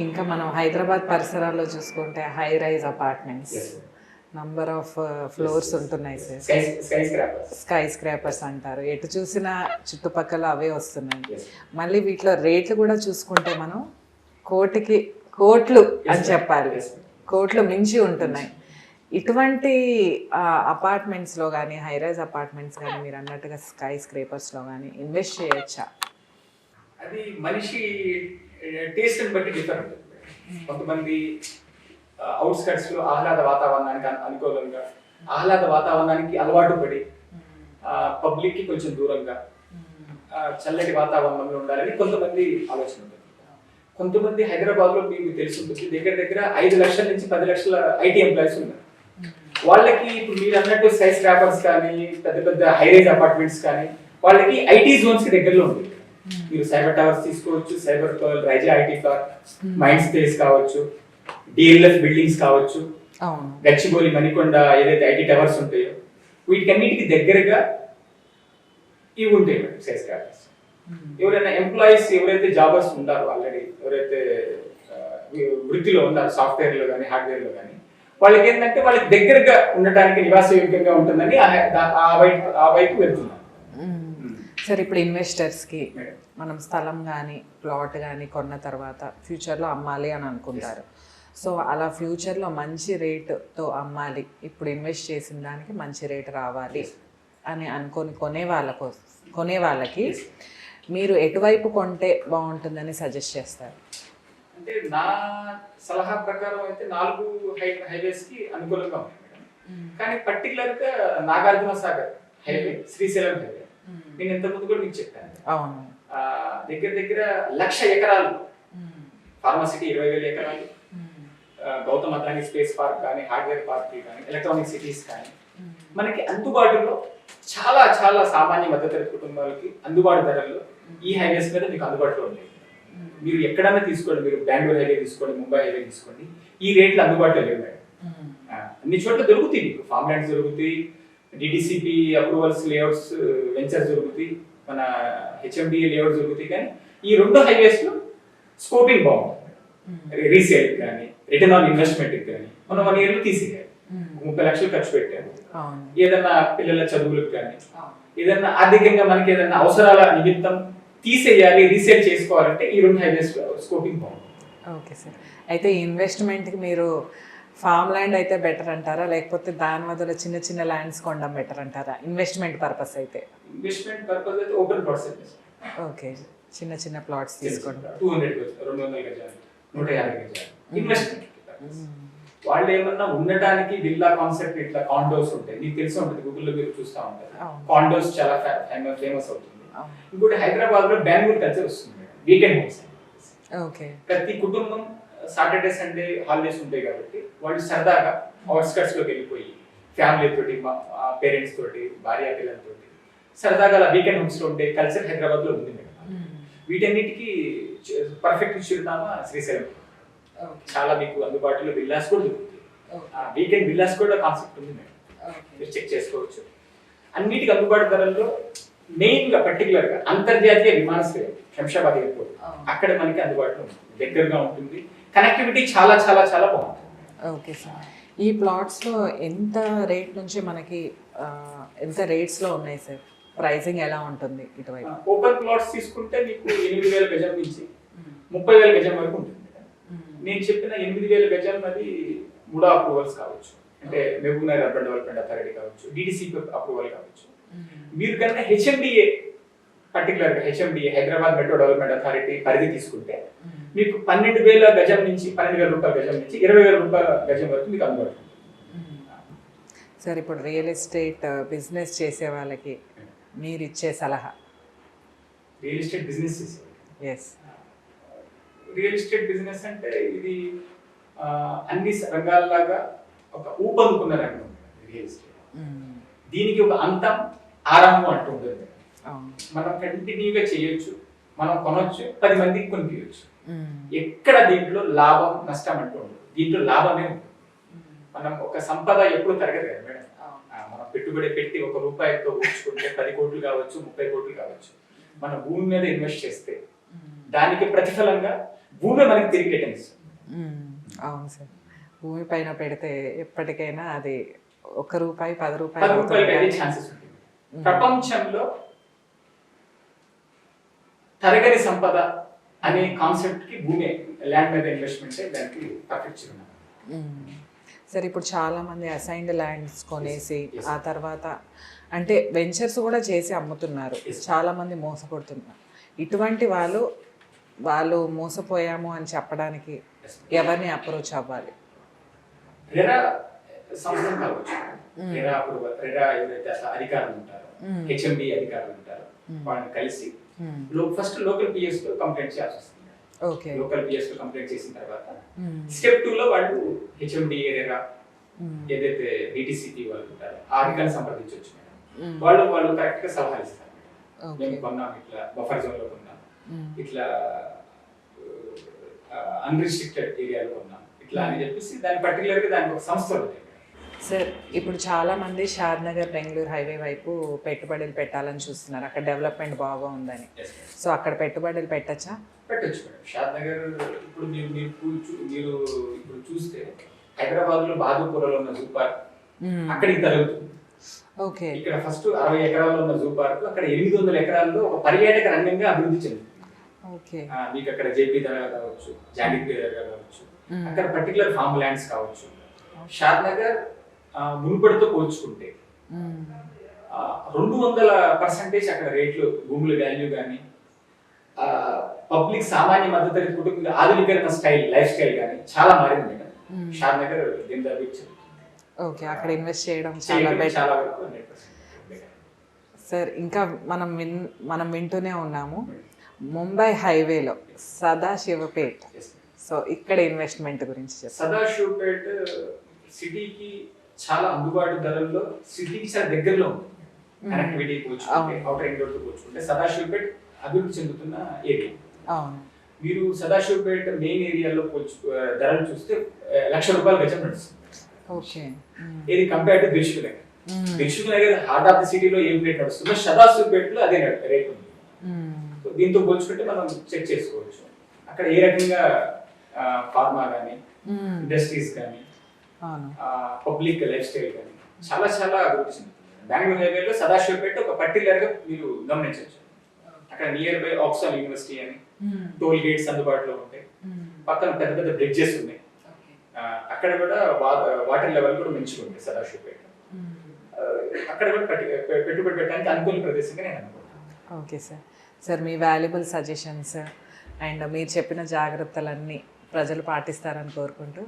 ఇంకా మనం హైదరాబాద్ పరిసరాల్లో చూసుకుంటే high rise apartments, number of floors ఉంటున్నాయి సార్. స్కై స్క్రాపర్స్ అంటారు. ఎటు చూసినా చుట్టుపక్కల అవే వస్తున్నాయి. మళ్ళీ వీటిలో రేట్లు కూడా చూసుకుంటే మనం కోట్లు అని చెప్పాలి, కోట్లు మించి ఉంటున్నాయి. ఇటువంటి అపార్ట్మెంట్స్లో కానీ హైరైజ్ అపార్ట్మెంట్స్ కానీ మీరు అన్నట్టుగా స్కై స్క్రేపర్స్లో కానీ ఇన్వెస్ట్ చేయొచ్చా? అది మనిషి టేస్ట్ బట్టి డిఫర్ ఉంటుంది. కొంతమంది అవుట్స్కట్స్ లో ఆహ్లాద వాతావరణానికి అనుకూలంగా, ఆహ్లాద వాతావరణానికి అలవాటు పడి పబ్లిక్ కి కొంచెం దూరంగా చల్లటి వాతావరణంలో ఉండాలని కొంతమంది ఆలోచన ఉంటుంది. కొంతమంది హైదరాబాద్ లో మీకు తెలిసి ఉంటుంది, దగ్గర దగ్గర 5 లక్షల నుంచి 10 లక్షల ఐటీ ఎంప్లాయీస్ ఉన్నారు. వాళ్ళకి ఇప్పుడు మీరు అన్నట్టు స్కై స్క్రాపర్స్ కానీ పెద్ద పెద్ద హైరైజ్ అపార్ట్మెంట్స్ కానీ వాళ్ళకి ఐటీ జోన్స్ కి దగ్గరలో ఉంది. మీరు సైబర్ టవర్స్ తీసుకోవచ్చు, Cyber Pearl, Raheja IT park, Mind Space కావచ్చు, డిఎల్ఎఫ్ బిల్డింగ్స్ కావచ్చు, గచ్చిబౌలి, మణికొండ ఏదైతే ఐటీ టవర్స్ ఉంటాయో వీటికన్నిటికి దగ్గరగా ఇవి ఉంటాయి స్కై స్క్రాపర్స్. ఎవరైనా ఎంప్లాయీస్ ఎవరైతే జాబర్స్ ఉన్నారో ఆల్రెడీ, ఎవరైతే వృత్తిలో ఉన్నారు సాఫ్ట్వేర్ లో కానీ హార్డ్వేర్ లో కానీ, వాళ్ళకి ఏంటంటే వాళ్ళకి దగ్గరగా ఉండటానికి నివాస యోగ్యంగా ఉంటుందని ఆ వైపు వెళ్తున్నారు. సార్, ఇప్పుడు ఇన్వెస్టర్స్కి మనం స్థలం కానీ ప్లాట్ కానీ కొన్న తర్వాత ఫ్యూచర్లో అమ్మాలి అని అనుకుంటారు. సో అలా ఫ్యూచర్లో మంచి రేటుతో అమ్మాలి, ఇప్పుడు ఇన్వెస్ట్ చేసిన దానికి మంచి రేటు రావాలి అని అనుకొని కొనే వాళ్ళకి మీరు ఎటువైపు కొంటే బాగుంటుందని సజెస్ట్ చేస్తారు? అంటే నా సలహా ప్రకారం అయితే 4 హైవేస్ కి అనుకూలంగా ఉన్నాయి మేడం. కానీ పర్టికులర్ గా నాగార్జున సాగర్ హైవే, శ్రీశైలం హైవే నేను ఇంతకుముందు కూడా మీకు చెప్పాను. అవును, దగ్గర దగ్గర 1,00,000 ఎకరాలు ఫార్మాసిటీ, 20,000 ఎకరాలు, గౌతమ్ అదాని స్పేస్ పార్క్ కానీ, హార్డ్వేర్ పార్క్ కానీ, ఎలక్ట్రానిక్ సిటీస్ కానీ మనకి అందుబాటులో చాలా చాలా సామాన్య మధ్యతరగతి కుటుంబాలకి అందుబాటు ధరల్లో ఈ హైవేస్ మీద మీకు అందుబాటులో ఉన్నాయి. మీరు ఎక్కడైనా తీసుకోండి, మీరు బెంగళూరు హైవే తీసుకోండి, ముంబై హైవే తీసుకోండి, ఈ రేట్లు అందుబాటులో లేవు మేడం. అన్ని చోట్ల దొరుకుతాయి, మీకు ఫామ్ ల్యాండ్స్ దొరుకుతాయి, డిటిసిపి అప్రూవల్స్ లేఅవుట్స్ వెంచర్స్ దొరుకుతాయి, మన హెచ్ఎండిఏ లేఅవుట్స్ దొరుకుతాయి. కానీ ఈ 2 హైవేస్ లో స్కోపింగ్ బాగుంటుంది. రీసేల్ కానీ రిటర్న్ ఆన్ ఇన్వెస్ట్మెంట్ కానీ మనం 1 year లో తీసేయాలి. 30 లక్షలు ఖర్చు పెట్టాము, ఏదన్నా పిల్లల చదువులకు కానీ ఏదన్నా ఆర్థికంగా మనకి ఏదన్నా అవసరాల నిమిత్తం తీసేయాలి, రీసేల్ చేసుకోవాలంటే ఈ 2 హైవేస్ లో స్కోపింగ్ బాగుంటుంది. ఓకే సార్, అయితే ఇన్వెస్ట్మెంట్కి మీరు ఫామ్ ల్యాండ్ అయితే బెటర్ అంటారా, లేకపోతే దాని వల్ల చిన్న చిన్న ల్యాండ్స్ కొనడం బెటర్ అంటారా? ఇన్వెస్ట్మెంట్ పర్పస్ అయితే ఓపెన్ ప్లాట్స్. ఓకే, చిన్న చిన్న ప్లాట్స్ తీసుకోండి. 200 గజాలు, 200 గజాలు, 150 గజాలు ఇన్వెస్ట్మెంట్. వాళ్ళు ఏమన్నా ఉండటానికి విల్లా కాన్సెప్ట్, ఇట్లా కాండోస్ ఉంటాయి, మీకు తెలిసి ఉంటుంది, గూగుల్లో మీరు చూస్తూ ఉంటారు. కాండోస్ చాలా ఫేమస్ అవుతుంది. ఇంకోటి హైదరాబాద్ లో బెంగళూరు కల్చర్ వస్తుంది, వీకెండ్ హోమ్స్. ప్రతి కుటుంబం సాటర్డే సండే హాలిడేస్ ఉంటాయి కాబట్టి వాళ్ళు సరదాగా అవుట్స్కట్స్ లోకి వెళ్ళిపోయి ఫ్యామిలీ తోటి, పేరెంట్స్ తోటి, భార్య పిల్లలతోటి సరదాగా అలా వీకెండ్ హోమ్స్ లో ఉండే కల్చర్ హైదరాబాద్ లో ఉంది మేడం. వీటన్నిటికీ పర్ఫెక్ట్ చిరునామా శ్రీశైలం. చాలా మీకు అందుబాటులో విల్లాస్ కూడా దొరుకుతాయి. వీకెండ్ విల్లాస్ కూడా కాన్సెప్ట్ ఉంది మేడం, మీరు చెక్ చేసుకోవచ్చు. అన్నిటికీ అందుబాటు ధరల్లో మెయిన్ గా పర్టికులర్ గా అంతర్జాతీయ విమానాశ్రయం శంషాబాద్ ఎయిర్పోర్ట్, అక్కడ మనకి అందుబాటులో ఉంటుంది, దగ్గరగా ఉంటుంది, కనెక్టివిటీ చాలా చాలా చాలా బాగుంటుంది. ఓకే సార్, ఈ ప్లాట్స్ లో ఎంత రేట్ నుంచి మనకి ఎంత రేట్స్ లో ఉన్నాయి సార్? ప్రైసింగ్ ఎలా ఉంటుంది ఇటువైపు? ఓపెన్ ప్లాట్స్ తీసుకుంటే మీకు 8,000 గజం నుంచి 30,000 గజం వరకు ఉంటుంది. నేను చెప్పిన 8,000 గజం అది 3 అప్రూవల్స్ కావచ్చు, అంటే మహబూబ్నగర్ అర్బన్ డెవలప్మెంట్ అథారిటీ కావచ్చు, డిడిసిపి అప్రూవల్ కావచ్చు. మీరు కనుక హెచ్ఎండిఏ, పర్టికులర్ గా HMDA Hyderabad metro development authority పరిధి తీసుకుంటే మీకు 12,000 గజం నుంచి 12,000 రూపాయల గజం నుంచి 20,000 రూపాయల గజం వరకు మీకు అందుబాటులో. సార్, ఇప్పుడు రియల్ ఎస్టేట్ బిజినెస్ చేసే వాళ్ళకి మీరు ఇచ్చే సలహా? Real estate business real estate business అంటే ఇది అన్ని రంగాల్లాగా ఒక ఊపందుకున్న రంగం రియల్ ఎస్టేట్. దీనికి ఒక అంతం, ఆరంభం అంటూ ఉంటుంది. మనం కంటిన్యూగా చేయొచ్చు, మనం కొనొచ్చు, 10 మందికి కొనిపించచ్చు. ఎక్కడ దీంట్లో లాభం నష్టం అంటూ ఉండదు, దీంట్లో లాభమే ఉంటుంది. మనం ఒక సంపద ఎప్పుడు తరగదు కదా మేడం. మనం పెట్టుబడి పెట్టి 1 రూపాయితో ఊహించుకుంటే 10 కోట్లు కావచ్చు, 30 కోట్లు కావచ్చు. మన భూమి మీద ఇన్వెస్ట్ చేస్తే దానికి ప్రతిఫలంగా భూమి మనకి తిరిగి రిటర్న్ ఇస్తుంది. అవును సార్, భూమి పైన పెడితే ఎప్పటికైనా అది ₹1 ₹10 10 రూపాయలకి అయ్యే ఛాన్సెస్ ఉంటుంది. ప్రపంచంలో తరగని సంపద అనే కాన్సెప్ట్ కి భూమి, ల్యాండ్ మీద ఇన్వెస్ట్మెంట్ దానికి పర్ఫెక్ట్ చిరునామా. సరే, ఇప్పుడు చాలా మంది అసైన్డ్ ల్యాండ్స్ కొనేసి ఆ తర్వాత అంటే వెంచర్స్ కూడా చేసి అమ్ముతున్నారు, చాలా మంది మోసపోతున్నారు. ఇటువంటి వాళ్ళు మోసపోయాము అని చెప్పడానికి ఎవరిని అప్రోచ్ అవ్వాలి? రెరా సంస్థలు కావచ్చు, రెరా ఎవరైతే అసలు అధికారులు ఉంటారో, హెచ్ఎండి అధికారులు ఉంటారో, వాళ్ళని కలిసి ఫస్ట్ లోకల్ పిఎస్ లో కంప్లైంట్ చేయాల్సి వస్తుంది. ఓకే, లోకల్ పిఎస్ లో కంప్లైంట్ చేసిన తర్వాత స్టెప్ 2 లో వాళ్ళు హెచ్ఎండి రెరా ఏదైతే డిటిసిపి వాళ్ళు ఉంటారో ఆ అధికారులు సంప్రదించవచ్చు. వాళ్ళు కరెక్ట్ గా సలహా ఇస్తారు. మేము కొన్నాం, ఇట్లా బఫర్ జోన్ లో కొన్నాం, ఇట్లా అన్రిస్ట్రిక్టెడ్ ఏరియాలో కొన్నాం, ఇట్లా అని చెప్పేసి దాని పర్టికులర్ గా దానికి ఒక సంస్థ ఉంటుంది. సార్, ఇప్పుడు చాలా మంది షాద్నగర్ బెంగళూరు హైవే వైపు పెట్టుబడులు పెట్టాలని చూస్తున్నారు, అక్కడ డెవలప్మెంట్ బాగా ఉందని. సో అక్కడ పెట్టుబడులు పెట్టచ్చా? పెట్టచ్చు మేడం. షాద్నగర్ ఇప్పుడు మీరు ఇప్పుడు చూస్తే హైదరాబాద్ లో బహదూర్పురలో ఉన్న జూ పార్క్ అక్కడికి తరుగుతుంది. ఓకే, ఇక్కడ ఫస్ట్ 60 ఎకరాల్లో ఉన్న జూ పార్క్ అక్కడ 800 ఎకరాల్లో ఒక పర్యాటక రంగంగా అభివృద్ధి చెందుతుంది. ఓకే, మీకు అక్కడ జేపీ దర్గా కావచ్చు, జాంగిపీ దర్గా కావచ్చు, అక్కడ పర్టికులర్ ఫార్మ్ ల్యాండ్స్ కావచ్చు. షాద్నగర్ మునుపటితో పోల్చుకుంటే 200% అక్కడ రేట్లు, భూముల వాల్యూ కానీ, పబ్లిక్ సామాన్య మధ్యతరగతి కుటుంబ ఆధునికరణ స్టైల్, లైఫ్ స్టైల్ కానీ చాలా మారింది మేడం. షాద్నగర్ దీని అభివృద్ధి. ఓకే, అక్కడ ఇన్వెస్ట్ చేయడం చాలా చాలా వరకు 100% సార్. ఇంకా మనం వింటూనే ఉన్నాము, ముంబై హైవేలో సదాశివపేట్. సో ఇక్కడ ఇన్వెస్ట్మెంట్ గురించి చెప్పండి. సదాశివపేట్ సిటీకి చాలా అందుబాటు ధరల్లో, సిటీకి చాలా దగ్గరలో ఉంది. కనెక్టివిటీ పోల్చుకుంటే, అవుటర్ రింగ్ రోడ్ తో పోల్చుకుంటే సదాశివపేట్ అభివృద్ధి చెందుతున్న ఏరియా. అవును, మీరు సదాశివపేట్ మెయిన్ ఏరియాలో ధరలు చూస్తే ₹1,00,000 గజం నడుస్తుంది. ఓకే, ఇది compare to Dilsukh Nagar. Dilsukh Nagar heart of the సిటీలో ఏం రేట్ నడుస్తుందో సదాశివపేట్ లో అదే రేట్ ఉంది. సో దీంతో పోల్చుకుంటే మనం చెక్ చేసుకోవచ్చు అక్కడ ఏ రకంగా ఫార్మా కానీ, ఇండస్ట్రీస్ కానీ, పబ్లిక్ లైఫ్ స్టైల్ కానీ చాలా చాలా అభివృద్ధి చెందుతుంది. బెంగళూరు హైవేలో సదాశివపేట ఒక పర్టికులర్ గా మీరు గమనించవచ్చు. అక్కడ నియర్ బై ఆక్స్ఫర్డ్ యూనివర్సిటీ అని టోల్ గేట్స్ అందుబాటులో ఉంటాయి, పక్కన పెద్ద పెద్ద బ్రిడ్జెస్ ఉన్నాయి. అక్కడ కూడా వాటర్ లెవెల్ కూడా మంచిగా ఉంది సదాశివపేట. అక్కడ కూడా పెట్టుబడి పెట్టడానికి అనుకూల ప్రదేశంగా నేను అనుకుంటున్నాను. Okay sir, me valuable suggestions and మీరు చెప్పిన జాగ్రత్తలన్నీ ప్రజలు పాటిస్తారని కోరుకుంటూ